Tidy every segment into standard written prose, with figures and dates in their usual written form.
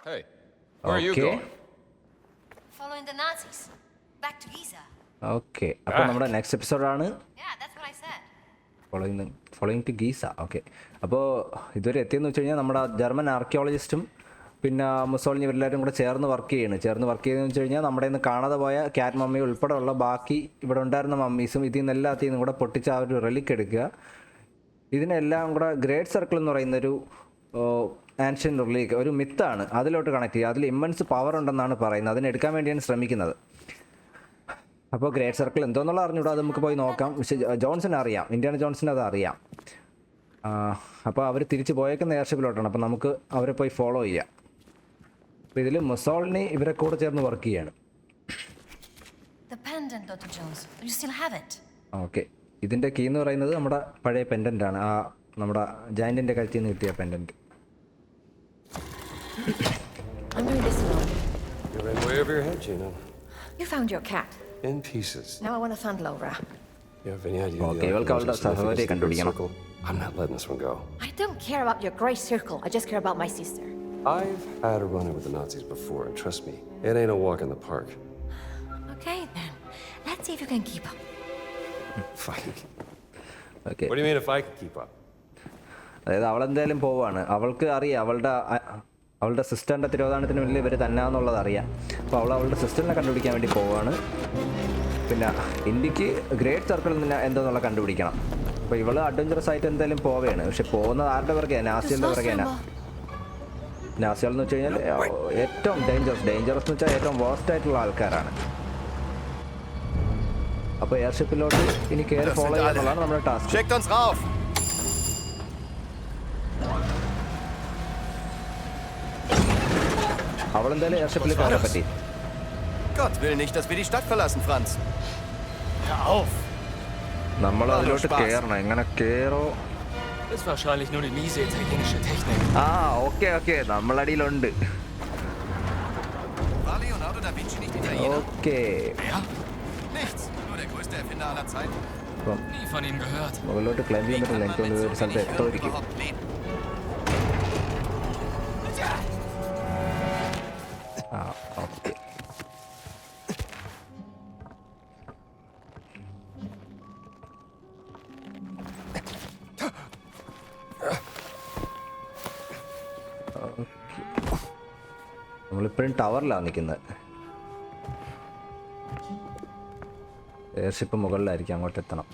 Hey, where are you Okay. going? Following the Nazis. Back to Giza. Okay, അപ്പോൾ നമ്മുടെ next എപ്പിസോഡാണ് Yeah, that's what I said. Following to Giza. Okay, അപ്പോൾ ഇതുവരെ എത്തിയെന്ന് വെച്ച് കഴിഞ്ഞാൽ നമ്മുടെ ജർമ്മൻ ആർക്കിയോളജിസ്റ്റും പിന്നെ മുസോളിനി ഇവരെല്ലാവരും കൂടെ ചേർന്ന് വർക്ക് ചെയ്യുന്നതെന്ന് വെച്ച് കഴിഞ്ഞാൽ നമ്മുടെ ഇന്ന് കാണാതെ പോയ ക്യാറ്റ് മമ്മി ഉൾപ്പെടെയുള്ള ബാക്കി ഇവിടെ ഉണ്ടായിരുന്ന മമ്മീസും ഇതിൽ നിന്ന് എല്ലാത്തിൽ നിന്നും കൂടെ പൊട്ടിച്ച് ആ ഒരു റെലിക്ക് എടുക്കുക. ഇതിനെല്ലാം കൂടെ ഗ്രേറ്റ് സർക്കിൾ എന്ന് പറയുന്നൊരു ആൻഷ്യൻ റിലീക്ക് ഒരു മിത്താണ്, അതിലോട്ട് കണക്ട് ചെയ്യുക. അതിൽ ഇമ്മൻസ് പവർ ഉണ്ടെന്നാണ് പറയുന്നത്. അതിനെടുക്കാൻ വേണ്ടിയാണ് ശ്രമിക്കുന്നത്. അപ്പോൾ ഗ്രേറ്റ് സർക്കിൾ എന്തോന്നുള്ള അറിഞ്ഞൂടാ, അത് നമുക്ക് പോയി നോക്കാം. പക്ഷേ ജോൺസൺ അറിയാം, ഇന്ത്യാന ജോൺസൺ അത് അറിയാം. അപ്പോൾ അവർ തിരിച്ച് പോയേക്കുന്ന എയർഷിപ്പിലോട്ടാണ്. അപ്പോൾ നമുക്ക് അവരെ പോയി ഫോളോ ചെയ്യാം. അപ്പോൾ ഇതിൽ മുസോളിനി ഇവരെ കൂടെ ചേർന്ന് വർക്ക് ചെയ്യാണ്. The pendant, Dr. Jones. You still have it? Okay, ഇതിൻ്റെ കീ എന്ന് പറയുന്നത് നമ്മുടെ പഴയ പെൻഡൻ്റാണ്. ആ നമ്മുടെ ജയൻറ്റിൻ്റെ കഴുത്തിൽ നിന്ന് കിട്ടിയ pendant. I'm doing this alone. You're right way over your head, Gina. You found your cat. In pieces. Now I want to find Laura. You have any idea? Okay, we'll call that Sahari Kandudiyana. I'm not letting this one go. I don't care about your grey circle. I just care about my sister. I've had a run-in with the Nazis before, and trust me, it ain't a walk in the park. Okay, then. Let's see if you can keep up. Fine. Okay, What do you mean if I can keep up? അതായത് അവളെന്തായാലും പോവാണ്. അവൾക്ക് അറിയാം അവളുടെ സിസ്റ്ററിൻ്റെ തിരോധാനത്തിന് മുന്നിൽ ഇവർ തന്നെയാണെന്നുള്ളത് അറിയാം. അപ്പോൾ അവളുടെ സിസ്റ്ററിനെ കണ്ടുപിടിക്കാൻ വേണ്ടി പോവുകയാണ്. പിന്നെ ഇന്ത്യക്ക് ഗ്രേറ്റ് സർക്കിളിൽ നിന്ന് എന്താണെന്നുള്ള കണ്ടുപിടിക്കണം. അപ്പോൾ ഇവൾ അഡ്വഞ്ചറസ് ആയിട്ട് എന്തായാലും പോവുകയാണ്. പക്ഷെ പോകുന്നത് ആരുടെ പിറകെയാണ്? നാസികളുടെ പിറകെയാണ്. നാസികൾ എന്ന് വെച്ച് കഴിഞ്ഞാൽ ഏറ്റവും ഡേഞ്ചറസ് എന്ന് വെച്ചാൽ ഏറ്റവും വേസ്റ്റ് ആയിട്ടുള്ള ആൾക്കാരാണ്. അപ്പോൾ എയർഷിപ്പിലോട്ട് ഇനി കയറി ഫോളോ ചെയ്യാന്നുള്ളതാണ് നമ്മുടെ ടാസ്ക്. Schickt uns rauf! അവളെന്തായാലും എയർഷിപ്പിൽ കയറാൻ പറ്റി. Gott will nicht, dass wir die Stadt verlassen, Franz. Hör auf! നമ്മൾ അതിലോട്ട് കയറണം. എങ്ങനെ കയറോ? Ist wahrscheinlich nur die miese italienische Technik. Okay നമ്മളടിയിലുണ്ട്. War Leonardo da Vinci nicht Italiener? Okay, Wer? Nichts. Nur der größte Erfinder aller Zeiten. അപ്പം Nie von ihm gehört. മുകളിലോട്ട് climb ചെയ്യാൻ പറ്റില്ല. എനിക്ക് തോന്നുന്നു ഒരു സ്ഥലത്ത് എത്തുമായിരിക്കും. überhaupt leben? ഓക്കെ, നമ്മളിപ്പോഴും ടവറിലാണ് നിൽക്കുന്നത്. എയർഷിപ്പ് മുകളിലായിരിക്കും, അങ്ങോട്ട് എത്തണം.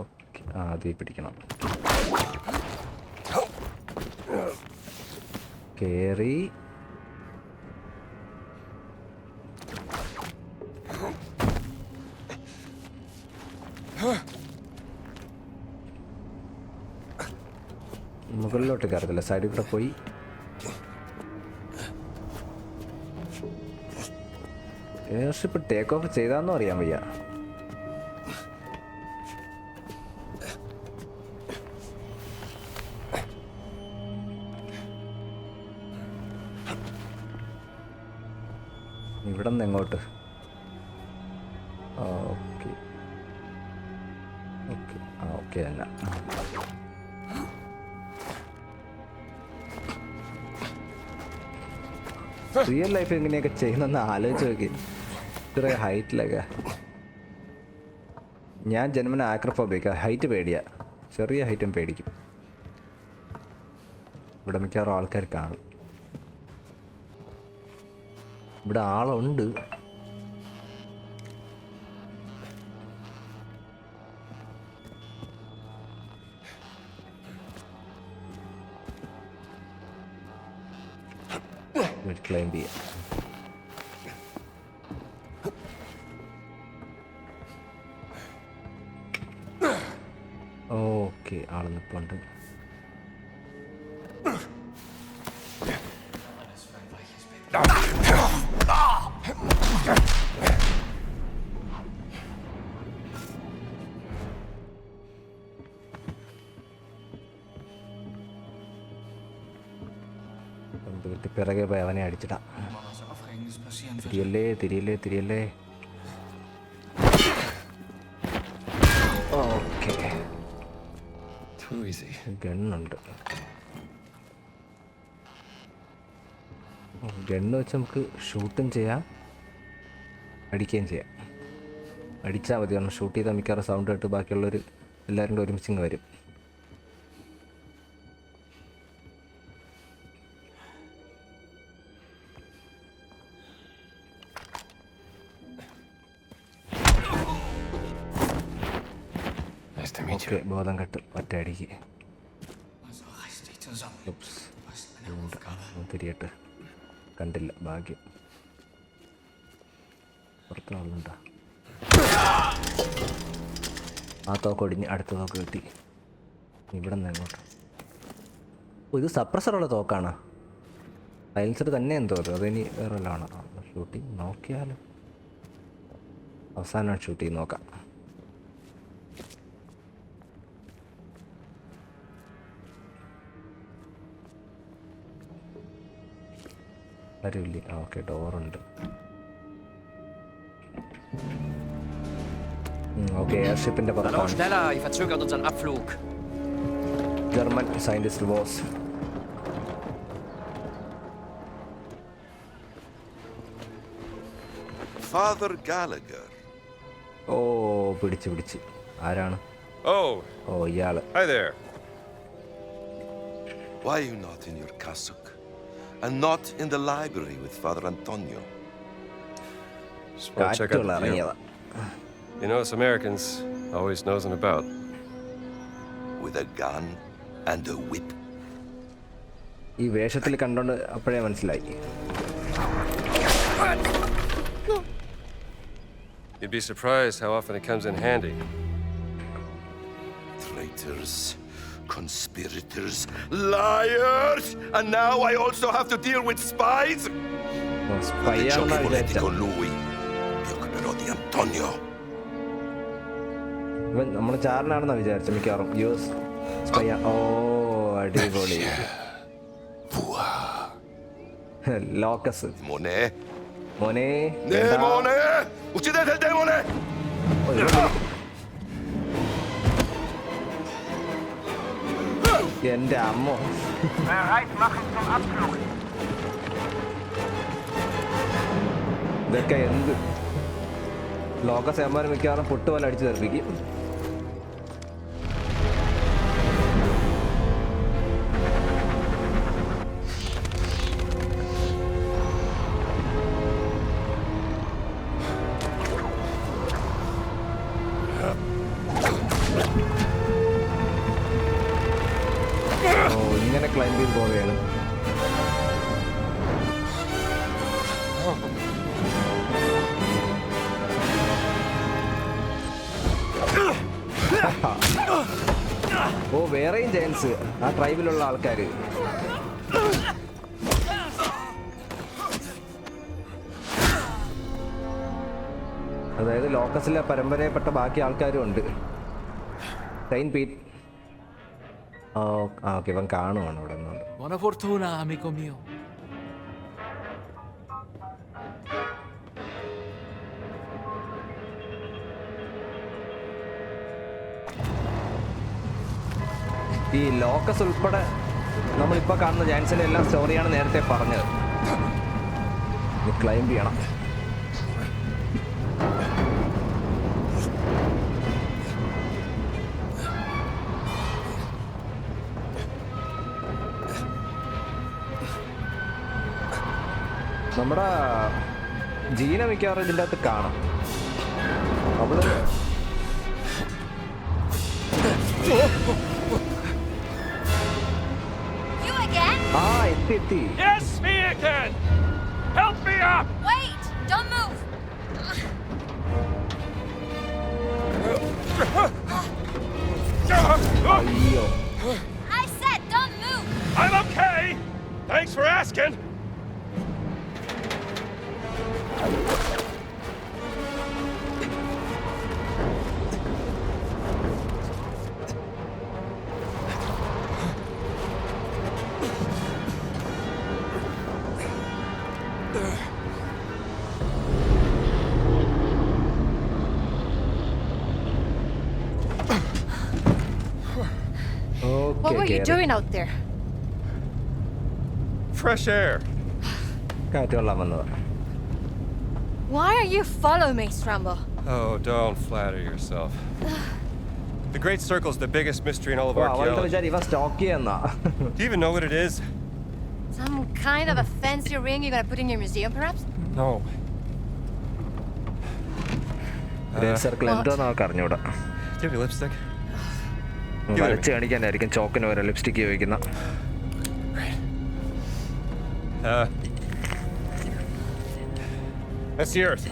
ഓക്കെ, ആദ്യം പിടിക്കണം. കേറി മുകളിലോട്ട് കയറത്തില്ല, സൈഡിൽ കൂടെ പോയി എയർഷിപ്പ് ടേക്ക് ഓഫ് ചെയ്താന്നോ അറിയാൻ വയ്യ. ഇവിടെ നിന്ന് എങ്ങോട്ട്? ഓക്കെ ഓക്കെ ഓക്കെ തന്നെ. റിയൽ ലൈഫ് എങ്ങനെയൊക്കെ ചെയ്യുന്നെന്ന് ആലോചിച്ച് നോക്കി. ഇത്ര ഹൈറ്റിലൊക്കെ ഞാൻ ജന്മന ആക്രോഫോബിക്ക, ഹൈറ്റ് പേടിയാ. ചെറിയ ഹൈറ്റും പേടിക്കും. ഇവിടെ മിക്കവാറും ആൾക്കാർ കാണും. ഇവിടെ ആളുണ്ട്. ക്ലൈംബ് ചെയ്യാം. ഓക്കെ, ആൾ നിൽപ്പുണ്ട്. പിറകെ പോയി അവനെ അടിച്ചിടാം. തിരിയല്ലേ. easy. ഗണ്ണുണ്ട്. ഗണ്ണ് വെച്ച് നമുക്ക് ഷൂട്ടും ചെയ്യാം, അടിക്കുകയും ചെയ്യാം. അടിച്ചാൽ മതി, കാരണം ഷൂട്ട് ചെയ്താൽ മിക്കവാറും സൗണ്ട് കേട്ട് ബാക്കിയുള്ളവർ എല്ലാവരും കൂടെ ഒരുമിച്ചിങ്ങ് വരും. Nice to meet okay, you. ബോധം കെട്ട് ഒറ്റയടിക്ക്. Also reiß dich zusammen. Oops, Du hast eine Aufgabe. തിരിയട്ട്. കണ്ടില്ല, ഭാഗ്യം. പുറത്ത് ആളുണ്ടാ. ആ തോക്ക് ഒടിഞ്ഞ് അടുത്ത തോക്ക് കിട്ടി. ഇവിടെ നിന്ന് എങ്ങോട്ട്? ഓ, ഇത് സപ്രസറുള്ള തോക്കാണ്. സൈലൻസർ തന്നെ എന്തോ അതിനി വേറെ വല്ലതാണ്. ഷൂട്ടിങ് നോക്കിയാലോ, അവസാനം ഷൂട്ടിങ് നോക്കാം. ആരുമില്ലേ? ആ ഓക്കെ, ഡോറുണ്ട്. ഓക്കെ, എയർഷിപ്പിന്റെ Hallo, പുറത്താണ്. schneller, ihr verzögert unseren Abflug. German scientist boss. Father Gallagher. ഓ, പിടിച്ച് ആരാണ്? Oh, ഓ, ഇയാള്. hi there. Why are you not in your cassock? And not in the library with Father Antonio? Just want to check out കാറ്റുള്ള the view. ഇറങ്ങിയതാ. You know, us Americans always nosing about. With a gun and a whip? ഈ വേഷത്തിൽ കണ്ടോണ്ട് അപ്പോഴേ മനസ്സിലായി. You'd be surprised how often it comes in handy. Traitors, conspirators, liars! And now I also have to deal with spies? സ്പൈയാണെന്നാ വിചാരിച്ച. con lui. Mi occuperò di Antonio. ഇവൻ നമ്മൾ ചാരനാണെന്നാ വിചാരിച്ച മിക്കവാറും. US spy. ഓ, അടിപൊളി. ലോക്കസ്. Demone! മോനെ, Demone! Uccidete il demone! എന്റെ അമ്മോ. ഇതൊക്കെ എന്ത് ലോക്കസ് എമ്മാർ മിക്കവാറും പൊട്ടുപോലെ അടിച്ചു തെറിപ്പിക്കും. ഓ, ഇങ്ങനെ ക്ലൈംബ് ചെയ്ത് പോവുകയാണ്. ഓ, വേറെയും ജയൻസ് ആ ട്രൈബിലുള്ള ആൾക്കാർ. അതായത് ലോക്കസിലെ പരമ്പരയിൽപ്പെട്ട ബാക്കി ആൾക്കാരും ഉണ്ട്. Saint Pete. ആ ഓക്കെ, ഇവൻ കാണുവാണ് ഇവിടെ നിന്നുകൊണ്ട്. Buona fortuna, amico mio. ഈ ലോക്കസ് ഉൾപ്പെടെ നമ്മളിപ്പോൾ കാണുന്ന ജാൻസിൻ്റെ എല്ലാം സ്റ്റോറിയാണ് നേരത്തെ പറഞ്ഞത്. ക്ലൈംബ് ചെയ്യണം. നമ്മുടെ ജീന മിക്കവാറും ഇതിൻ്റെ അകത്ത് കാണാം. അവള് You again? ആ എത്തി. Yes, me again! Help me up! Wait! Don't move! അയ്യോ, I said don't move! I'm okay! Thanks for asking! you doing out there? Fresh air. കാറ്റ് കൊള്ളാൻ വന്നത്. Why are you following me, Strambo? Oh, don't flatter yourself. The Great Circle's the biggest mystery in all of അവളുടെ archaeology. വിചാരം ഇവ stock ചെയ്യുന്ന. Do you even know what it is? Some kind of a fancy ring you're gonna put in your museum, perhaps? No. Great circle എന്തോന്ന് അവൾക്ക് അറിഞ്ഞൂടാ. Do you have any lipstick? വരച്ച് കാണിക്കാനായിരിക്കും ചോക്കിന് വരെ lipstick ഉപയോഗിക്കുന്ന. That's the Earth.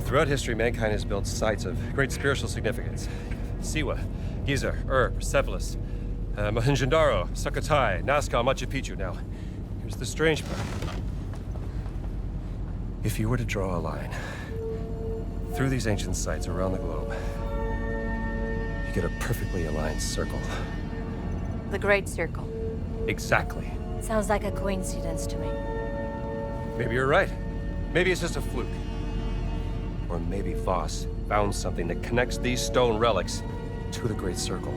Throughout history, mankind has built sites of great spiritual significance. Siwa, Giza, Persepolis, Mohenjo-Daro, Sukhothai, Nazca, Machu Picchu. Now, here's the strange part. If you were to draw a line through these ancient sites around the globe, you get a perfectly aligned circle. The Great Circle. Exactly. Sounds like a coincidence to me. Maybe you're right. Maybe it's just a fluke. Or maybe Voss found something that connects these stone relics to the Great Circle.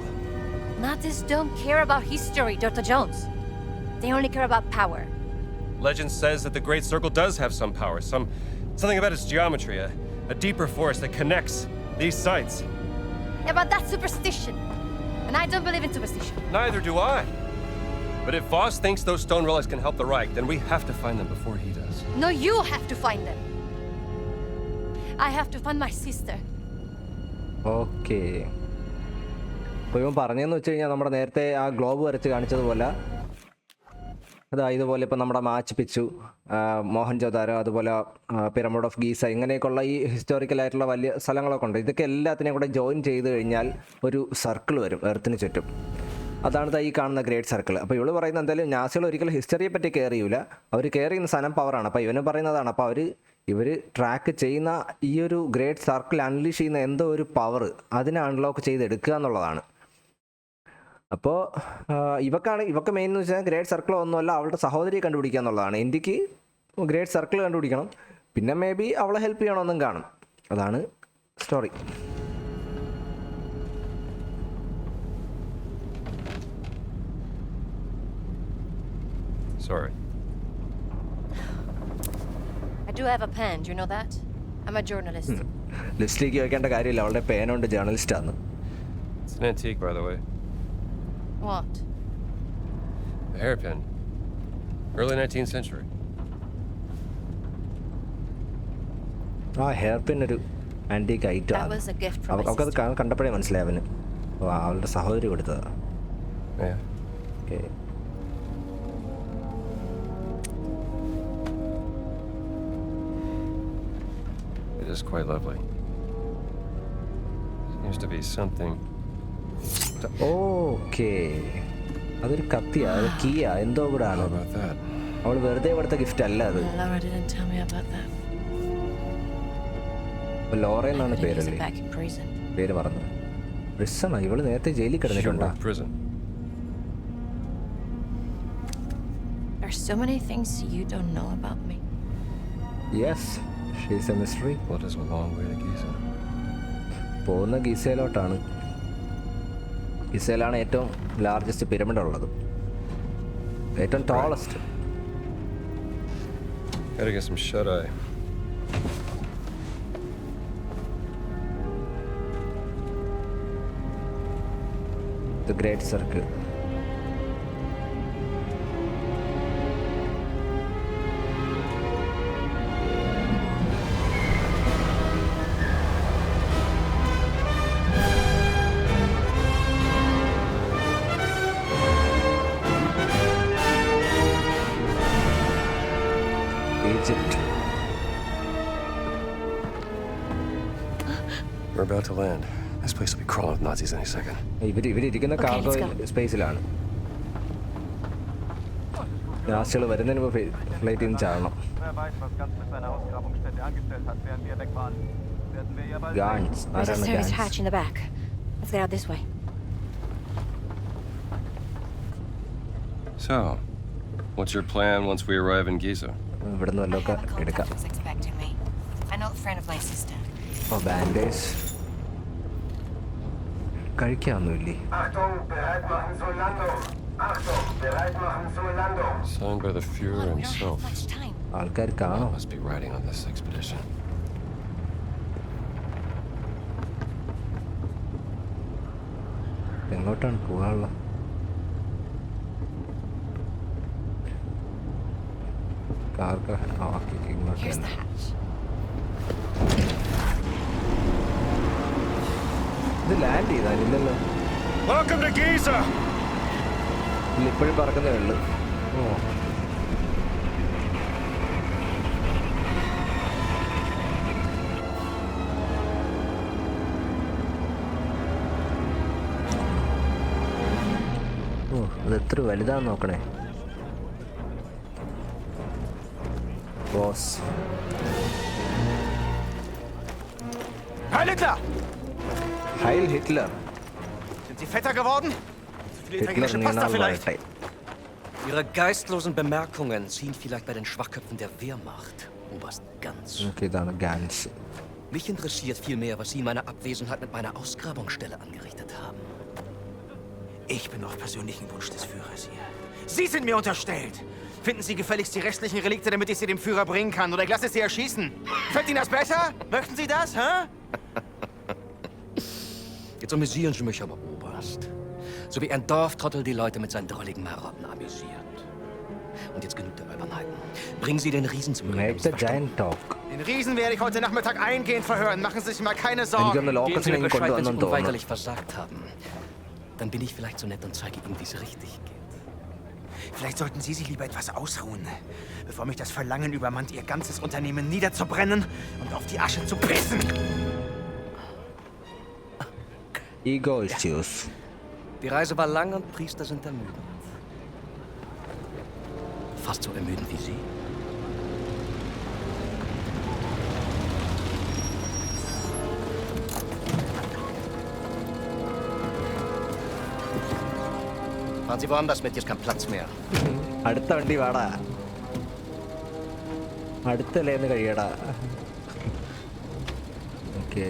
Nazis don't care about history, Dr. Jones. They only care about power. Legend says that the Great Circle does have some power, something about its geometry, a deeper force that connects these sites. Yeah, but that's superstition. And I don't believe in superstition. Neither do I. But if Voss thinks those stone relics can help the Reich, then we have to find them before he does. No, you have to find them. I have to find my sister. Okay. അപ്പോൾ ഇവൻ പറഞ്ഞതെന്ന് വെച്ച് കഴിഞ്ഞാൽ നമ്മുടെ നേരത്തെ ആ globe വരച്ച് കാണിച്ചതുപോലെ അതാ ഇതുപോലെ ഇപ്പോൾ നമ്മുടെ മാച്ച് പിച്ചു, മോഹൻജോദാരോ, അതുപോലെ പിരമിഡ് ഓഫ് ഗീസ, ഇങ്ങനെയൊക്കെയുള്ള ഈ ഹിസ്റ്റോറിക്കലായിട്ടുള്ള വലിയ സ്ഥലങ്ങളൊക്കെ ഉണ്ട്. ഇതൊക്കെ എല്ലാത്തിനെയും കൂടെ ജോയിൻ ചെയ്ത് കഴിഞ്ഞാൽ ഒരു സർക്കിൾ വരും എർത്തിന് ചുറ്റും. അതാണ് ഈ കാണുന്ന ഗ്രേറ്റ് സർക്കിൾ. അപ്പോൾ ഇവള് പറയുന്നത് എന്തായാലും നാസികൾ ഒരിക്കലും ഹിസ്റ്ററിയെ പറ്റി കെയർ ചെയ്യൂല, അവർ കെയർ ചെയ്യുന്ന സാധനം പവറാണ്. അപ്പോൾ ഇവന് പറയുന്നതാണ്, അപ്പോൾ ഇവർ ട്രാക്ക് ചെയ്യുന്ന ഈ ഒരു ഗ്രേറ്റ് സർക്കിൾ അൺലീഷ് ചെയ്യുന്ന എന്തോ ഒരു പവർ അതിനെ അൺലോക്ക് ചെയ്തെടുക്കുക എന്നുള്ളതാണ്. അപ്പോൾ ഇവക്ക് മെയിൻ എന്ന് വെച്ചാൽ ഗ്രേറ്റ് സർക്കിൾ ഒന്നുമല്ല, അവളുടെ സഹോദരിയെ കണ്ടുപിടിക്കുക എന്നുള്ളതാണ്. ഇന്ത്യക്ക് ഗ്രേറ്റ് സർക്കിൾ കണ്ടുപിടിക്കണം, പിന്നെ മേ ബി അവളെ ഹെൽപ്പ് ചെയ്യണമെന്നും കാണും. അതാണ് story. Sorry. I do have a pen, do you know that? I'm a journalist. ലിസ്റ്റിലേക്ക് വെക്കേണ്ട കാര്യമില്ല, അവളുടെ പേനുണ്ട് ജേർണലിസ്റ്റാണ്. It's an antique, by the way. What? A hairpin. Early 19th century. ആ ഹെയർ പിൻ ഒരു ആൻറ്റീക്ക് ഐറ്റം That ആണ്. was a gift from my അവൾക്കത് sister. കണ്ടപ്പോഴേ മനസ്സിലായി അവന്. അവളുടെ സഹോദരി കൊടുത്തതാണ്. Yeah. Okay. It is quite lovely. Seems to be something. Okay, അതൊരു കത്തിയാ, അത് കീയാ, എന്തോ കൂടെ ആണ്. How about that? അവൾ വെറുതെ കൊടുത്ത ഗിഫ്റ്റ് അല്ല അത്. Laura didn't tell me about that. Laura എന്നാണ് Use it പേരല്ലേ? back in prison. പേര് പറഞ്ഞു. റിസണ ഇവള് നേരത്തെ ജയിലിൽ She കിടന്നിട്ടുണ്ടോ? worked prison. There's so many things you don't know about me. Yes, she's A mystery. Well, it is a long way to Giza. പോകുന്ന ഗീസയിലോട്ടാണ്. ഗീസയിലാണ് ഏറ്റവും largest pyramid ഉള്ളത്, ഏറ്റവും tallest. Gotta get some shut-eye. The great circle. Egypt. We're about to land. This place will be crawling with Nazis any second. ഇവരിയ്ക്കുന്ന Okay, cargo let's go. സ്പേസിലാണ്. നാസികൾ വരുന്നതിന് മുമ്പ് ഫ്ലൈറ്റിൽ നിന്ന് ചാടണം. Wer weiß, was Gans mit seiner Ausgrabungsstätte angestellt hat, während wir weg waren. Werden wir ja bald ഗാൻസ്. There's a ആരാണ് service ഗാൻസ്? hatch in the back. Let's get out this way. So, what's your plan once we arrive in Giza? ഇവിടെ നിന്ന് വല്ലതൊക്കെ എടുക്കാം. who's expecting me. I know a friend of my sister. Bandage. കഴിക്കാനൊന്നുമില്ലേ? Signed by the Fuhrer We don't have himself. much time. ആൾക്കാർ കാണോ? Must be riding on this expedition. എങ്ങോട്ടാണ് പോകാനുള്ള? കാർക്ക് ഇങ്ങോട്ട് Here's the തന്നെ. hatch. ഇത് ലാൻഡ് ചെയ്താലില്ലല്ലോ. Welcome to Giza! ഇല്ല, ഇപ്പോഴും പറക്കുന്നേ ഉള്ളു. ഓ, ഓ, അത് എത്ര വലുതാന്ന് നോക്കണേ. Boss Heil Hitler! ഹൈൽ Hitler. Sind Sie fetter geworden? Zu viel Hitler italienische Pasta നീണാൾ vielleicht? വാഴട്ടെ. Ihre geistlosen Bemerkungen ziehen vielleicht bei den Schwachköpfen der Wehrmacht, Oberst Ganz. നമുക്ക് ഇതാണ് ഗാൻസ്. Mich interessiert vielmehr, was Sie in meiner Abwesenheit mit meiner Ausgrabungsstelle angerichtet haben. Ich bin auf persönlichen Wunsch des Führers hier. Sie sind mir unterstellt. Finden Sie gefälligst die restlichen Relikte, damit ich sie dem Führer bringen kann, oder ich lasse Sie erschießen. Fällt Ihnen das besser? Möchten Sie das, hä? Jetzt amüsieren Sie mich aber, Oberst. So wie ein Dorftrottel die Leute mit seinen drolligen Marotten amüsiert. Und jetzt genug der Albernheiten. Bringen Sie den Riesen zum Reden. Make the giant talk. Den Riesen werde ich heute Nachmittag eingehend verhören. Machen Sie sich mal keine Sorgen. എനിക്കൊന്ന് Geben Sie ലോക്കസിനെ mir Bescheid, wenn Sie കൊണ്ടുവന്നു തോന്നുന്നു. unweigerlich versagt haben. Dann bin ich vielleicht so nett und zeige Ihnen, wie es richtig geht. Vielleicht sollten Sie sich lieber etwas ausruhen, bevor mich das Verlangen übermannt, Ihr ganzes Unternehmen niederzubrennen und auf die Asche zu pissen. Ego issues. Die Reise war lang und Priester sind ermüdend. Fast so ermüdend wie Sie. Fahren Sie woanders mit, hier ist kein Platz mehr. അടുത്ത വണ്ടി വാടാ, അടുത്തല്ലേന്ന് കഴിയടാ. Okay,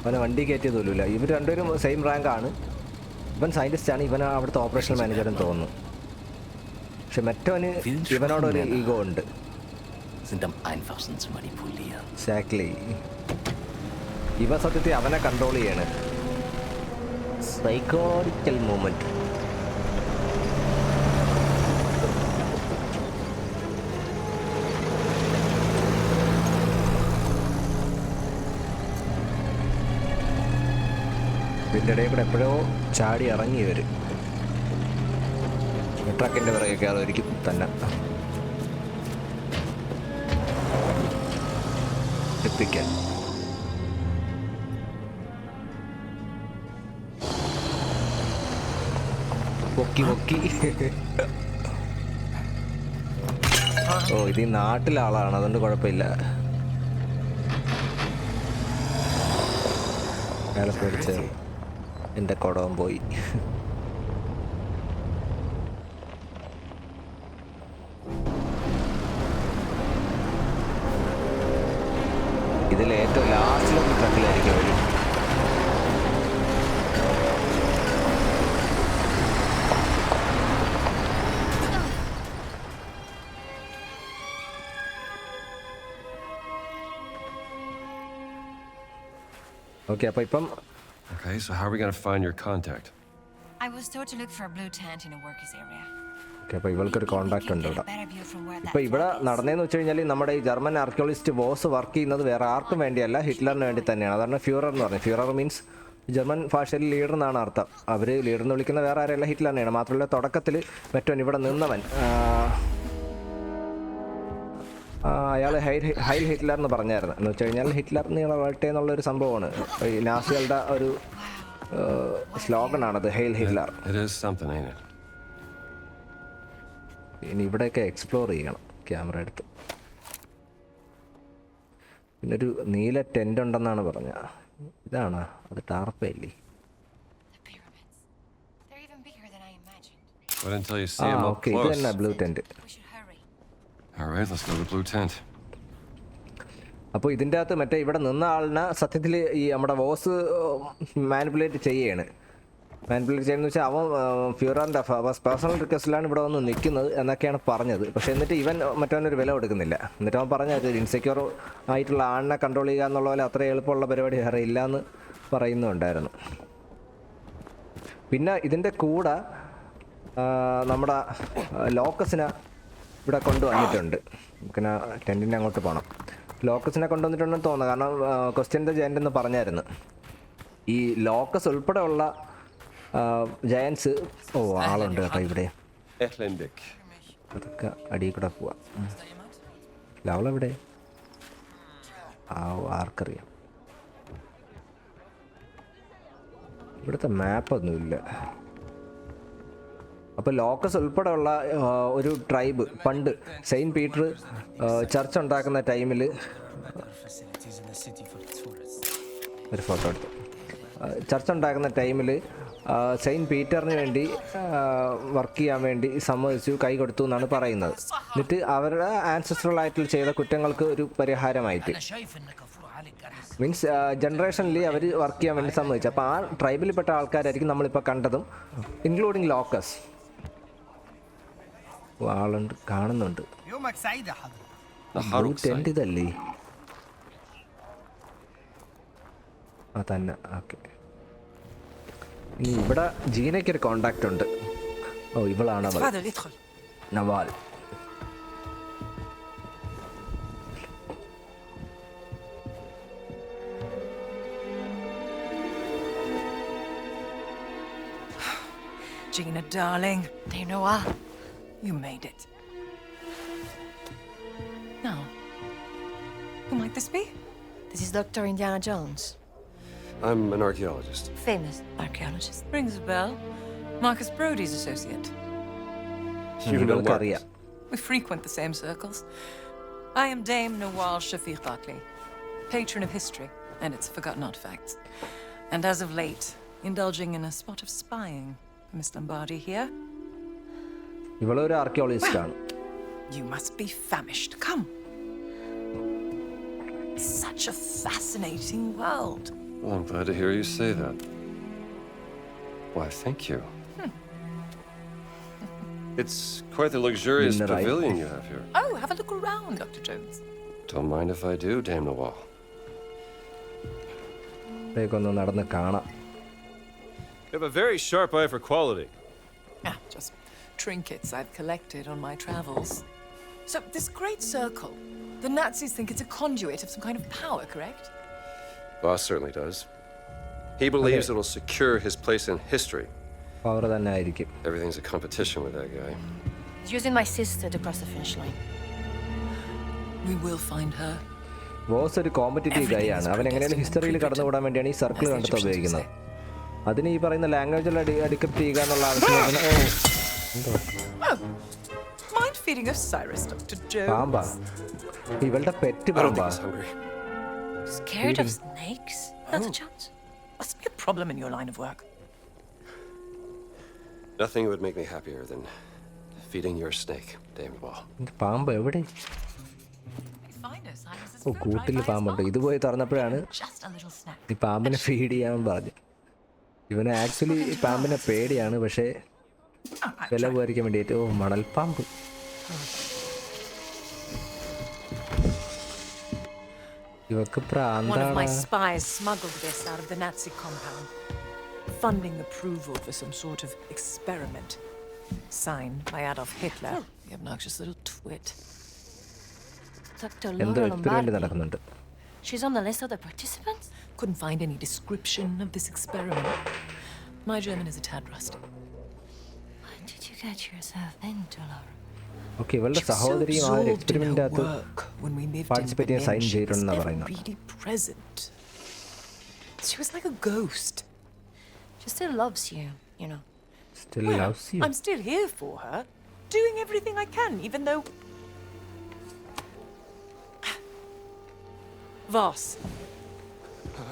അവനെ വണ്ടി കയറ്റിയത് പോലുമില്ല. ഇവർ രണ്ടുപേരും same rank ആണ്. ഇവൻ സയൻറ്റിസ്റ്റ് ആണ്, ഇവൻ അവിടുത്തെ ഓപ്പറേഷണൽ മാനേജറും തോന്നുന്നു. പക്ഷെ മറ്റവന് ഇവനോടൊരു ഈഗോ ഉണ്ട്. Sind am einfachsten zu manipulieren. Exactly. ഇവ സത്യത്തിൽ അവനെ കൺട്രോൾ ചെയ്യാണ്. Psychological movement. ഇതിൻ്റെ ഇടയിൽ കൂടെ എപ്പോഴോ ചാടി ഇറങ്ങി വരും. ട്രക്കിൻ്റെ പിറകെ കയറുമായിരിക്കും തന്നെ. എത്തിക്കാൻ പൊക്കി പൊക്കി. ഓ, ഇത് ഈ നാട്ടിലെ ആളാണ്, അതുകൊണ്ട് കുഴപ്പമില്ല. അയാളെ പേടിച്ച് എൻ്റെ കുടവും പോയി. ഇതിൽ ഏറ്റവും ലാസ്റ്റിലൊരു ട്രക്കിലായിരിക്കും വരും. ഓക്കെ, അപ്പോൾ ഇപ്പം Okay, so how are we gonna find your contact? I was told to look for a blue tent in a workers area. Okay, അപ്പോൾ ഇവൾക്കൊരു കോണ്ടാക്ട് ഉണ്ട് ഇവിടെ. Better view from where ഇപ്പോൾ that ഇവിടെ flag is. നടന്നതെന്ന് വെച്ച് കഴിഞ്ഞാൽ നമ്മുടെ ഈ ജർമ്മൻ ആർക്കിയോളജിസ്റ്റ് ബോസ് വർക്ക് ചെയ്യുന്നത് വേറെ ആർക്കും വേണ്ടിയല്ല, ഹിറ്റ്ലറിന് വേണ്ടി തന്നെയാണ്. അതാണ് ഫ്യൂറർ എന്ന് പറഞ്ഞത്. ഫ്യൂറർ മീൻസ് ജർമ്മൻ ഭാഷയിൽ ലീഡർ എന്നാണ് അർത്ഥം. അവർ ലീഡർ എന്ന് വിളിക്കുന്ന വേറെ ആരെയല്ല, ഹിറ്റ്ലറിനെയാണ്. മാത്രമല്ല തുടക്കത്തിൽ മറ്റവൻ ഇവിടെ നിന്നവൻ അയാൾ ഹൈൽ ഹിറ്റ്ലർ എന്ന് പറഞ്ഞായിരുന്നു. എന്ന് വെച്ച് കഴിഞ്ഞാൽ ഹിറ്റ്ലർ നീള വരട്ടെ എന്നുള്ളൊരു സംഭവമാണ്. ഈ നാസികളുടെ ഒരു സ്ലോഗനാണത്, ഹെയിൽ Hitler. It is something, ain't it? ഇനി ഇവിടെയൊക്കെ എക്സ്പ്ലോർ ചെയ്യണം ക്യാമറ എടുത്ത്. പിന്നൊരു നീല ടെൻ്റ് ഉണ്ടെന്നാണ് പറഞ്ഞത്. ഇതാണ് അത്, ടാർപ്പയില്ലേ? The pyramids. They're even bigger than I imagined. Wait until you see him up okay, ഇത് close. തന്നെ blue tent. We should hurry. All right, let's go to the blue tent. അപ്പോൾ ഇതിൻ്റെ അകത്ത് മറ്റേ ഇവിടെ നിന്ന ആളിനെ സത്യത്തിൽ ഈ നമ്മുടെ വോസ് മാനിപ്പുലേറ്റ് ചെയ്യുകയാണ്. മാനിപ്പുലേറ്റ് ചെയ്യുന്നത് വെച്ചാൽ അവൻ ഫ്യൂറാൻ്റെ പേഴ്സണൽ റിക്വസ്റ്റിലാണ് ഇവിടെ വന്ന് നിൽക്കുന്നത് എന്നൊക്കെയാണ് പറഞ്ഞത്. പക്ഷേ എന്നിട്ട് ഇവൻ മറ്റവനൊരു വില കൊടുക്കുന്നില്ല. എന്നിട്ട് അവൻ പറഞ്ഞത് ഇൻസെക്യൂർ ആയിട്ടുള്ള ആളിനെ കൺട്രോൾ ചെയ്യുക എന്നുള്ള പോലെ അത്ര എളുപ്പമുള്ള പരിപാടി വേറെ ഇല്ലയെന്ന് പറയുന്നുണ്ടായിരുന്നു. പിന്നെ ഇതിൻ്റെ കൂടെ നമ്മുടെ ലോക്കസിനെ ഇവിടെ കൊണ്ടുവന്നിട്ടുണ്ട്. പിന്നെ ടെൻറ്റിൻ്റെ അങ്ങോട്ട് പോകണം. ലോക്കസിനെ കൊണ്ടുവന്നിട്ടുണ്ടെന്ന് തോന്നുന്നു. കാരണം ക്വസ്റ്റ്യൻ ദ ജയൻ്റ് എന്ന് പറഞ്ഞായിരുന്നു. ഈ ലോക്കസ് ഉൾപ്പെടെയുള്ള ജയൻസ് ആളുണ്ട് കേട്ടോ ഇവിടെ. അതൊക്കെ അടിയിൽ കൂടെ പോവാം. ലവളെവിടെ? ആർക്കറിയാം. ഇവിടുത്തെ മാപ്പൊന്നുമില്ല. അപ്പോൾ ലോക്കസ് ഉൾപ്പെടെയുള്ള ഒരു ട്രൈബ് പണ്ട് സെയിൻറ്റ് പീറ്റർ ചർച്ച് ഉണ്ടാക്കുന്ന ടൈമിൽ ഒരു ഫോട്ടോ എടുത്തു. ചർച്ച് ഉണ്ടാക്കുന്ന ടൈമിൽ സെയിൻറ്റ് പീറ്ററിന് വേണ്ടി വർക്ക് ചെയ്യാൻ വേണ്ടി സമ്മതിച്ചു, കൈ കൊടുത്തു എന്നാണ് പറയുന്നത്. എന്നിട്ട് അവരുടെ ആൻസസ്ട്രൽ ആയിട്ട് ചെയ്ത കുറ്റങ്ങൾക്ക് ഒരു പരിഹാരമായിട്ട് മീൻസ് ജനറേഷനിൽ അവർ വർക്ക് ചെയ്യാൻ വേണ്ടി സമ്മതിച്ചു. അപ്പോൾ ആ ട്രൈബിൽപ്പെട്ട ആൾക്കാരായിരിക്കും നമ്മളിപ്പോൾ കണ്ടതും, ഇൻക്ലൂഡിങ് ലോക്കസ്. ആളുണ്ട്, കാണുന്നുണ്ട്. ടെൻറ്റ് ഇതല്ലേ? ആ തന്നെ. ഓക്കെ. ഇനി ഇവിടെ ജീനയ്ക്കൊരു കോണ്ടാക്റ്റ് ഉണ്ട്. ഓ, ഇവളാണ് അവൾ, Naval. Gina, darling. Dame Noir. You made it. Now, who might this be? This is Dr. Indiana Jones. I'm an archaeologist. Famous archaeologist. Rings a bell. Marcus Brody's associate. You know ഇവൾക്കറിയാം. We frequent the same circles. I am Dame Nawal Shafiq Barkley, patron of history and its forgotten artifacts. And as of late, indulging in a spot of spying for Miss Lombardi here. ഇവളൊരു archaeologist ആണ്. You must be famished. Come. Such a fascinating world. Well, I'm glad to hear you say that. Why, thank you. It's quite the luxurious Right. pavilion you have here. Oh, have a look around, Dr. Jones. Don't mind if I do, Dame Nawal. ഒന്ന് നടന്ന് കാണാം. You have a very sharp eye for quality. Ah, just trinkets I've collected on my travels. So, this great circle, the Nazis think it's a conduit of some kind of power, correct? Boss certainly does. He believes it'll secure his place in history. Power തന്നെ ആയിരിക്കും. Everything's a competition with that guy. He's using my sister to cross the finish line. We will find her. Boss ഒരു competitive ഗൈ ആണ്. അവൻ എങ്ങനെയാണ് ഹിസ്റ്ററിയിൽ കടന്നുകൂടാൻ വേണ്ടിയാണ് ഈ circle കണ്ടെത്തി ഉപയോഗിക്കുന്നത്. അതിന് ഈ പറയുന്ന ലാംഗ്വേജിൽ അഡിക്റ്റ് ചെയ്യുക എന്നുള്ള ആവശ്യം. Mind feeding Osiris, Dr. Jones? പാമ്പാ ഇവളുടെ pet I don't think പാമ്പാ. he's hungry. Scared of snakes, Dr. Jones? Must be a problem in your line of work. Nothing would make me happier than feeding your snake, Dame Nawal. പാമ്പ് എവിടെ? Find Osiris's ഓ, food കൂട്ടിൽ right by his പാമ്പുണ്ട്. mouth. ഇത് പോയി തുറന്നപ്പോഴാണ് Just a little snack. ഈ പാമ്പിനെ feed ചെയ്യാൻ പറഞ്ഞു. ഇവന് ആക്ച്വലി പാമ്പിനെ പേടിയാണ്, പക്ഷേ വില പോയിരിക്കാൻ വേണ്ടിയിട്ട്. ഓ, മണൽപ്പാമ്പ്. ഇവക്ക് One of my പ്രാന്താണ്. spies smuggled this out of the Nazi compound, funding approval for some sort of experiment. Signed by Adolf Hitler, the obnoxious little twit. Dr. എന്തോ Laura എക്സ്പെരിമെന്റ് Lombardi. നടക്കുന്നുണ്ട്. She's on the list of the participants? Couldn't find any description of this experiment. My German is a tad rusty. What did you get yourself into, Laura? Okay, ഇവളുടെ She was so സഹോദരിയും ആ ഒരു absorbed in experiment her അകത്ത് work when we lived in participate ചെയ്യാൻ Berlin, sign she was ചെയ്തിട്ടുണ്ടെന്നാ never പറയുന്നത്. really present. She was like a ghost. She still loves you, you know. Still loves you. I'm still here for her, doing everything I can, even though Voss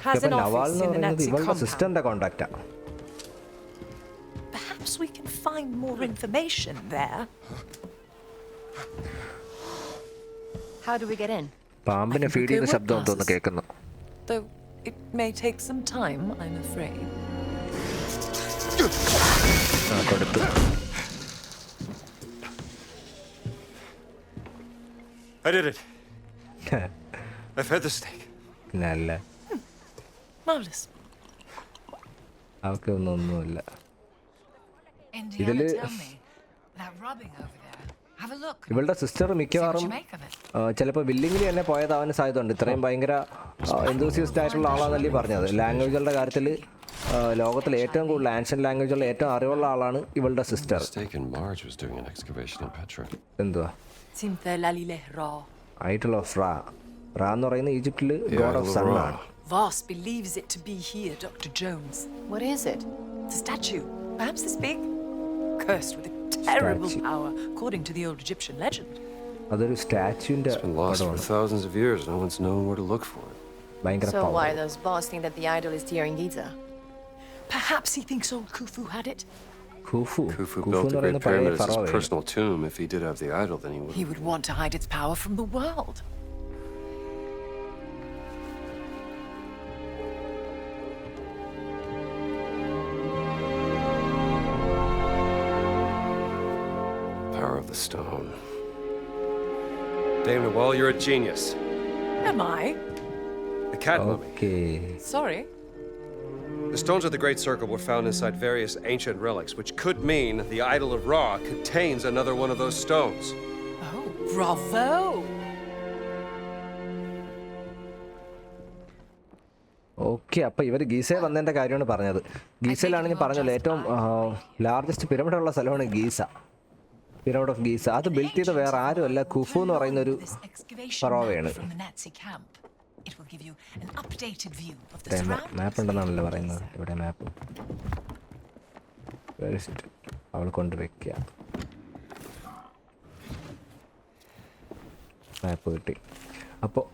has അപ്പൊ an Naval office എന്ന് in the പറയുന്നത് Nazi ഇവളുടെ compound. സിസ്റ്ററിന്റെ കോണ്ടാക്റ്റാ. Perhaps we can find more information there. How do we get in? പാമ്പിനെ feed ചെയ്യുന്ന ശബ്ദം തോന്നുന്നു കേൾക്കുന്നു. Though it may take some time, I'm afraid. കൊടുത്തു. I did it. I fed the snake. നല്ല Marvelous. അവർക്ക് ഒന്നുമില്ല. Indiana, tell me, that rubbing over there. Have a look. ഇവളുടെ സിസ്റ്റർ മിക്കവാറും ചിലപ്പോൾ വില്ലിങ്ങിൽ തന്നെ പോയതാവാൻ സാധ്യതയുണ്ട്. ഇത്രയും ഭയങ്കര എന്തൂസിയസ്റ്റ് ആയിട്ടുള്ള ആളാണെന്നല്ലേ പറഞ്ഞത്. ലാംഗ്വേജുകളുടെ കാര്യത്തിൽ ലോകത്തിലെ ഏറ്റവും കൂടുതൽ ആൻഷ്യൻ ലാംഗ്വേജുകളിൽ ഏറ്റവും അറിവുള്ള ആളാണ് ഇവളുടെ സിസ്റ്റർ. എന്തുവാ ഐഡൽ ഓഫ് റാ. റാ എന്ന് പറയുന്ന ഈജിപ്തിൽ ഗോഡ് ഓഫ് സൺ ആണ്. Voss believes it to be here, Dr. Jones. What is it? It's a statue, perhaps this big, cursed with a terrible power, according to the old Egyptian legend. അതൊരു സ്റ്റാച്യുവിന്റെ It's been lost for thousands of years. No one's known where to look for it. ഭയങ്കര So power. why does Voss think that the idol is here in Giza? Perhaps he thinks old Khufu had it. ഖുഫു Khufu ഖുഫു built എന്ന് the പറയുന്ന Great പഴയ Pyramid as his ഫറോവയാണ്. personal tomb. If he did have the idol, then he would. He would want to hide its power from the world. Power of the stone. Dame Nawal, you're a genius. Am I? The cat mummy. Okay. Sorry. The stones of the Great Circle were found inside various ancient relics, which could mean the idol of Ra contains another one of those stones. Oh, bravo! Okay, അപ്പോൾ ഇവർ ഗീസയിൽ വന്നതിൻ്റെ കാര്യമാണ് പറഞ്ഞത്. ഗീസയിലാണ് ഞാൻ പറഞ്ഞല്ലോ ഏറ്റവും largest pyramid ഉള്ള സ്ഥലമാണ് ഗീസ. പിരമിഡ് ഓഫ് ഗീസ അത് ബിൽറ്റ് ചെയ്ത വേറെ ആരുമല്ല, ഖുഫു എന്ന് പറയുന്ന ഒരു ഫറോവയാണ്. It will give you an updated view of the മാപ്പ് ഉണ്ടെന്നാണല്ലോ പറയുന്നത്. ഇവിടെ മാപ്പ് അവൾ കൊണ്ടുവയ്ക്കുക. മാപ്പ് കിട്ടി. അപ്പോൾ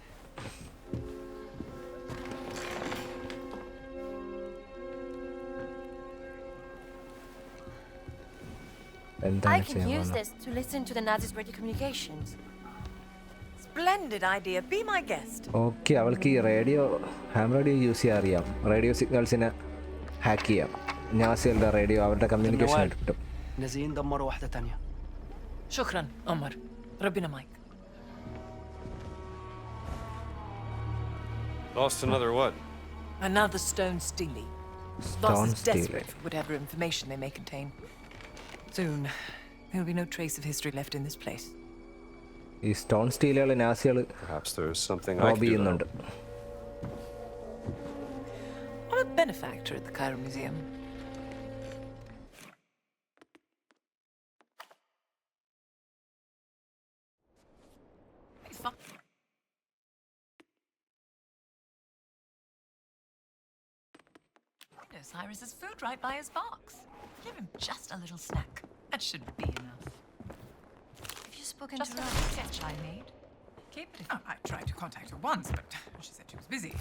I can use this to listen to the Nazis' radio communications. Splendid idea. Be my guest. Okay, അവൾക്ക് ഈ റേഡിയോ ഹാം റേഡിയോ യൂസ് ചെയ്യാൻ അറിയാം. റേഡിയോ സിഗ്നൽസിനെ ഹാക്ക് ചെയ്യാം. നാസികളുടെ റേഡിയോ അവരുടെ കമ്മ്യൂണിക്കേഷൻ കിട്ടും. نازلين دمروا واحدة تانية. شكرا عمر. ربنا معك. Lost another what? Another stone stele. Voss is desperate for whatever information they may contain. Soon, there will be no trace of history left in this place. ഈ stone സ്റ്റീലുകൾ നാസികൾ Perhaps there's something I Rob can do. ചെയ്യുന്നുണ്ട്. I'm a benefactor at the Cairo Museum. Cyrus's food right by his box. Give him just a little snack. That should be enough. Have you spoken Just to a her? little sketch I made. Keep it. I tried to contact her once, but she said she was busy.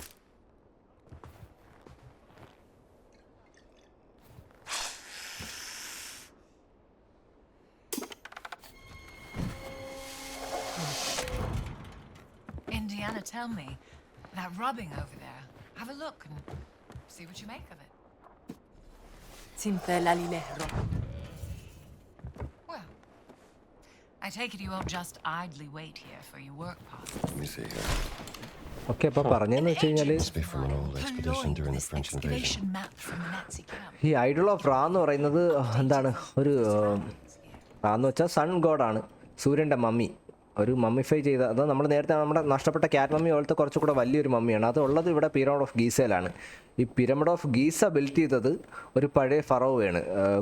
Indiana, tell me, that rubbing over there. Have a look and see what you make of it. Well, I take it you won't just idly wait here for your work parcel. Let me see here. Okay, അപ്പോൾ പറഞ്ഞതെന്ന് വെച്ച് കഴിഞ്ഞാൽ Must be from an old expedition during the French invasion. Map from the Nazi camp. ഈ Idol of റാ എന്ന് പറയുന്നത് എന്താണ്, ഒരു റാ എന്ന് വെച്ചാൽ സൺ ഗോഡാണ്, സൂര്യൻ്റെ മമ്മി. ഒരു മമ്മിഫൈ ചെയ്ത, അത് നമ്മൾ നേരത്തെ നമ്മുടെ നഷ്ടപ്പെട്ട ക്യാറ്റ് മമ്മി പോലത്തെ കുറച്ചുകൂടെ വലിയൊരു മമ്മിയാണ്. അത് ഉള്ളത് ഇവിടെ പിരമിഡ് ഓഫ് ഗീസയിലാണ്. ഈ പിരമിഡ് ഓഫ് ഗീസ ബിൽറ്റ് ചെയ്തത് ഒരു പഴയ ഫറോവയാണ്,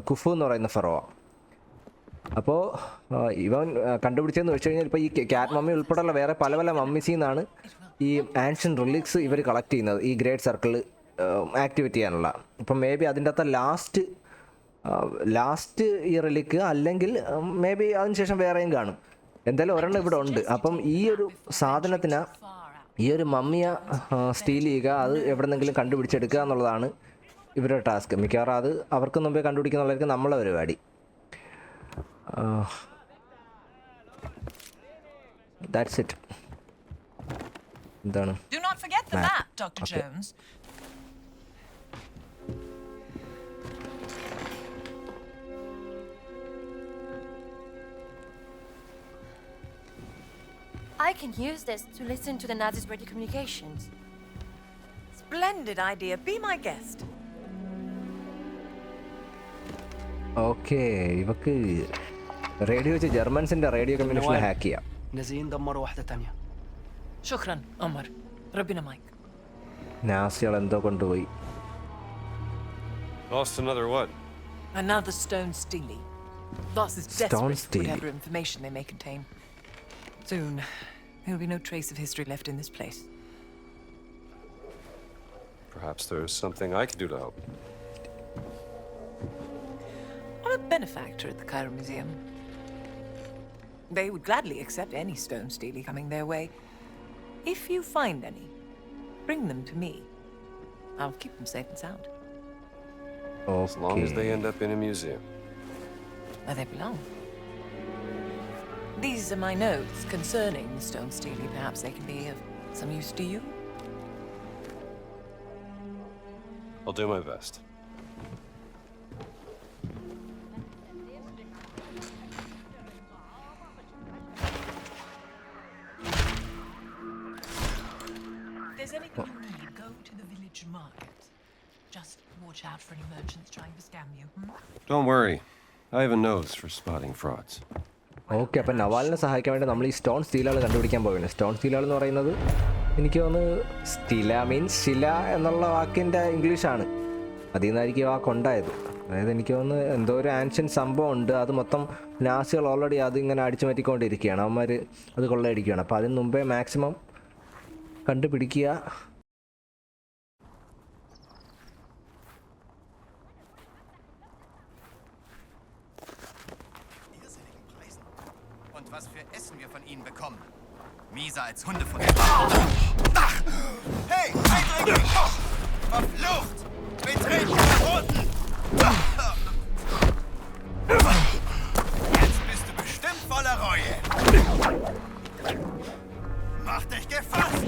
ഖുഫു എന്ന് പറയുന്ന ഫറോവ. അപ്പോൾ ഇവൻ കണ്ടുപിടിച്ചതെന്ന് വെച്ച് കഴിഞ്ഞാൽ ഇപ്പോൾ ഈ ക്യാറ്റ് മമ്മി ഉൾപ്പെടെയുള്ള വേറെ പല പല മമ്മീസിൽ നിന്നാണ് ഈ ആൻഷ്യൻ റിലിക്സ് ഇവർ കളക്ട് ചെയ്യുന്നത്, ഈ ഗ്രേറ്റ് സർക്കിൾ ആക്ടിവേറ്റ് ചെയ്യാനുള്ള. ഇപ്പം മേ ബി അതിൻ്റെ അകത്ത് ലാസ്റ്റ് ഈ റിലിക്ക്, അല്ലെങ്കിൽ മേ ബി അതിനുശേഷം വേറെയും കാണും. എന്തായാലും ഒരെണ്ണം ഇവിടെ ഉണ്ട്. അപ്പം ഈ ഒരു സാധനത്തിന്, ഈ ഒരു മമ്മിയെ സ്റ്റീൽ ചെയ്യുക, അത് എവിടെന്നെങ്കിലും കണ്ടുപിടിച്ചെടുക്കുക എന്നുള്ളതാണ് ഇവരുടെ ടാസ്ക്. മിക്കവാറും അത് അവർക്ക് മുമ്പേ കണ്ടുപിടിക്കുന്നുള്ളതായിരിക്കും നമ്മളെ പരിപാടി. That's it. എന്താണ്? Do not forget the Map. map, Dr. Okay. Jones. I can use this to listen to the Nazis' radio communications. Splendid idea. Be my guest. Okay, ഇവക്ക് റേഡിയോ വെച്ച് ജർമ്മൻസിന്റെ റേഡിയോ കമ്മ്യൂണിക്കേഷൻ ഹാക്ക് ചെയ്യാം. نازيين دمروا واحدة تانية. شكرا عمر. ربنا معك. നാസികൾ എന്തോ കൊണ്ടുപോയി. Lost another what? Another stone steely. Boss is Stone desperate for Steely. whatever information they may contain. Soon, there will be no trace of history left in this place. Perhaps there's something I can do to help. I'm a benefactor at the Cairo Museum. They would gladly accept any stone steely coming their way. If you find any, bring them to me. I'll keep them safe and sound. As long as they end up in a museum. Where they belong. These are my notes concerning the stone steely. Perhaps they can be of some use to you. I'll do my best. If there's anything you need, go to the village market. Just watch out for any merchants trying to scam you. Don't worry. I have a nose for spotting frauds. Okay, അപ്പം നവാലിനെ സഹായിക്കാൻ വേണ്ടി നമ്മൾ ഈ stone സ്റ്റീലുകൾ കണ്ടുപിടിക്കാൻ പോവുകയാണ്. Stone സ്റ്റീലുകൾ എന്ന് പറയുന്നത് എനിക്ക് തോന്നുന്നു സ്റ്റീല മീൻസ് ശില എന്നുള്ള വാക്കിൻ്റെ ഇംഗ്ലീഷാണ്. അതിൽ നിന്നായിരിക്കും വാക്കുണ്ടായത്. അതായത് എനിക്ക് തോന്നുന്നു എന്തോ ഒരു ആൻഷ്യൻ സംഭവം ഉണ്ട്. അത് മൊത്തം നാസികൾ ഓൾറെഡി അതിങ്ങനെ അടിച്ചു മാറ്റിക്കൊണ്ടിരിക്കുകയാണ്. അവന്മാർ അത് കൊള്ളയടിക്കുകയാണ്. അപ്പോൾ അതിന് മുമ്പേ മാക്സിമം കണ്ടുപിടിക്കുക. Und was für Essen wir von ihnen bekommen. Mieser als Hunde von... Hey, Eindringling! Auf Luft! Betreten verboten! Jetzt bist du bestimmt voller Reue. Mach dich gefasst!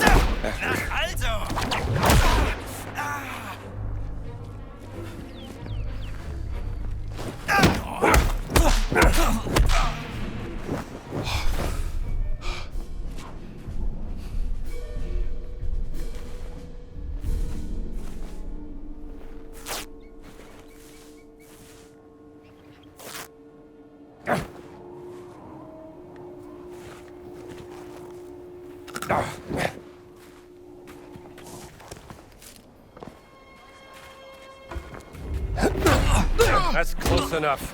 Na also! That's close enough.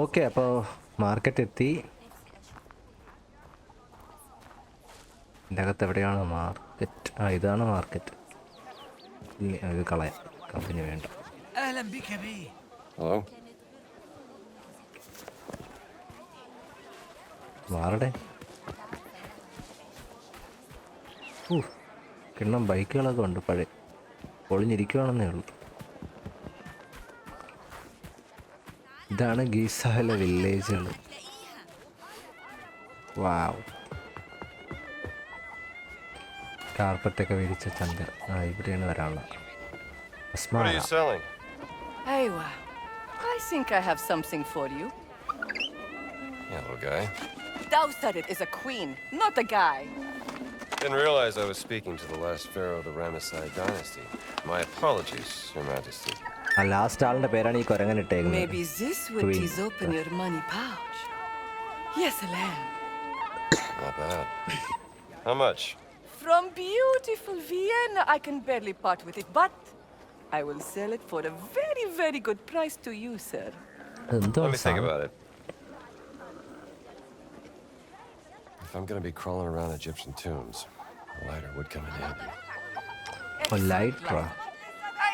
Okay, അപ്പോൾ market എത്തി. ഇതിൻ്റെ അകത്ത് എവിടെയാണ് market? ഇതാണ് market. ഇത് കളയാം, company വേണ്ട. Hello? മാറടെ. കിണ്ണം ബൈക്കുകളൊക്കെ ഉണ്ട് പഴയ. ഒളിഞ്ഞിരിക്കുകയാണെന്നേ ഉള്ളൂ. ഇതാണ് ഗീസയിലെ വില്ലേജുകൾ. വാവ്, കാർപ്പറ്റൊക്കെ വിരിച്ച ചന്ത. ഇവിടെയാണ് വരാനുള്ളത്. What are you selling? Aywa, I think I have something for you. Hello, guy. Thou said it is a queen, not a guy. Didn't realize I was speaking to the last pharaoh of the Ramesside dynasty. My apologies, Your Majesty. ആ last ആളിന്റെ പേരാണ് ഈ കുരങ്ങൻ ഇട്ടേക്കുന്നത്. Maybe this would tease open your money pouch. Yes, a lamb. Not bad. How much? From beautiful Vienna, I can barely part with it, but I will sell it for a very, very good price to you, sir. Let me think about it. If I'm gonna be crawling around Egyptian tombs, a lighter would come in handy. A lighter? I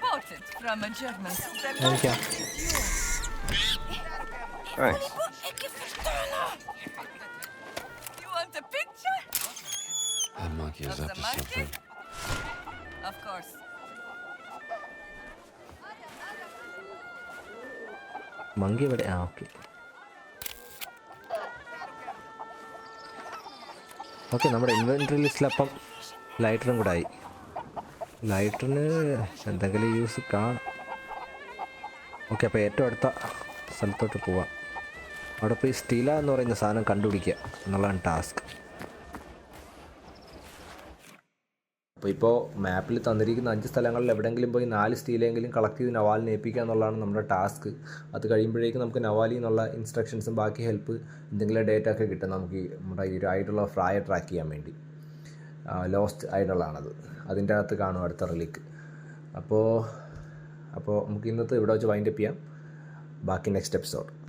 bought it from a German seller. Okay. Thanks. You want a picture? That monkey is up to something. Of course. Monkey എവിടെ? Okay okay, നമ്മുടെ inventory ലിസ്റ്റിലപ്പം ലൈറ്ററും കൂടെ ആയി. ലൈറ്ററിന് എന്തെങ്കിലും use കാണും. Okay, അപ്പോൾ ഏറ്റവും അടുത്ത സ്ഥലത്തോട്ട് പോവാം. അവിടെ പോയി സ്റ്റീല എന്ന് പറയുന്ന സാധനം കണ്ടുപിടിക്കുക എന്നുള്ളതാണ് ടാസ്ക്. അപ്പോൾ ഇപ്പോൾ മാപ്പിൽ തന്നിരിക്കുന്ന 5 സ്ഥലങ്ങളിൽ എവിടെയെങ്കിലും പോയി 4 സ്റ്റീലെങ്കിലും കളക്ട് ചെയ്ത് നവാലിനെ ഏൽപ്പിക്കുക എന്നുള്ളതാണ് നമ്മുടെ ടാസ്ക്. അത് കഴിയുമ്പോഴേക്കും നമുക്ക് നവാലി എന്നുള്ള ഇൻസ്ട്രക്ഷൻസും ബാക്കി ഹെൽപ്പ് എന്തെങ്കിലും ഡേറ്റ ഒക്കെ കിട്ടും നമുക്ക് നമ്മുടെ ഈ ഒരു ഐഡൽ ഓഫ് റായെ ട്രാക്ക് ചെയ്യാൻ വേണ്ടി. ലോസ്റ്റ് ഐഡലാണത്, അതിൻ്റെ അകത്ത് കാണും അടുത്ത റിലീക്ക്. അപ്പോൾ നമുക്ക് ഇന്നത്തെ ഇവിടെ വെച്ച് വൈൻഡപ്പ് ചെയ്യാം. ബാക്കി നെക്സ്റ്റ് എപ്പിസോഡ്.